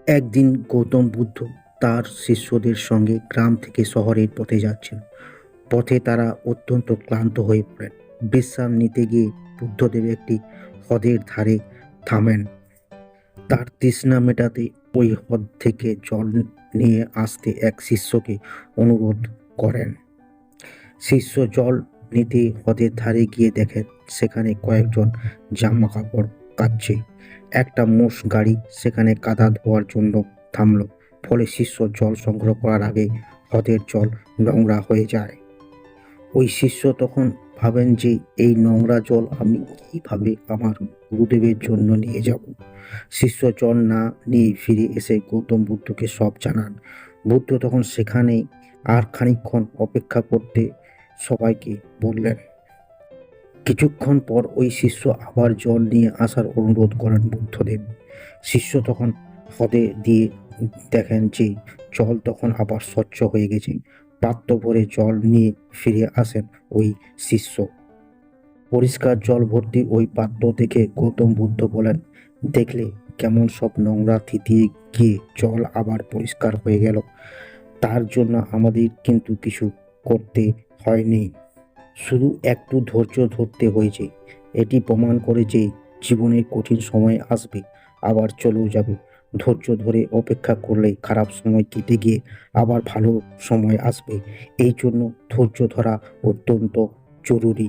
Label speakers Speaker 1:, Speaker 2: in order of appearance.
Speaker 1: একদিন গৌতম বুদ্ধ তার শিষ্যদের সঙ্গে গ্রাম থেকে শহরের পথে যাচ্ছেন। পথে তারা অত্যন্ত ক্লান্ত হয়ে পড়েন। বিশ্রাম নিতে গিয়ে বুদ্ধদেব একটি হ্রদের ধারে থামেন। তার তৃষ্ণা মেটাতে ওই হ্রদ থেকে জল নিয়ে আসতে এক শিষ্যকে অনুরোধ করেন। শিষ্য জল নিতে হ্রদের ধারে গিয়ে দেখেন সেখানে কয়েকজন জামা কাপড় কাচ্ছে। একটা মোষ গাড়ি সেখানে কাদা ধোয়ার জন্য থামলো। ফলে শিষ্য জল সংগ্রহ করার আগে হ্রদের জল নোংরা হয়ে যায়। ওই শিষ্য তখন ভাবেন যে এই নোংরা জল আমি কিভাবে আমার গুরুদেবের জন্য নিয়ে যাব। শিষ্য জল না নিয়ে ফিরে এসে গৌতম বুদ্ধকে সব জানান। বুদ্ধ তখন সেখানেই আর খানিকক্ষণ অপেক্ষা করতে সবাইকে বললেন। কিছুক্ষণ পর ওই শিষ্য আবার জল নিয়ে আসার অনুরোধ করেন বুদ্ধদেব। শিষ্য তখন হ্রদে দিয়ে দেখেন যে জল তখন আবার স্বচ্ছ হয়ে গেছে। পাত্র ভরে জল নিয়ে ফিরে আসেন ওই শিষ্য। পরিষ্কার জল ভর্তি ওই পাত্র দেখে গৌতম বুদ্ধ বলেন, দেখলে কেমন সব নোংরা থিতিয়ে গিয়ে জল আবার পরিষ্কার হয়ে গেল। তার জন্য আমাদের কিন্তু কিছু করতে হয়নি, শুধু একটু ধৈর্য ধরতে হয়েছে। এটি প্রমাণ করে যে জীবনের কঠিন সময় আসবে, আবার চলেও যাবে। ধৈর্য ধরে অপেক্ষা করলে খারাপ সময় কেটে গিয়ে আবার ভালো সময় আসবে। এই জন্য ধৈর্য ধরা অত্যন্ত জরুরি।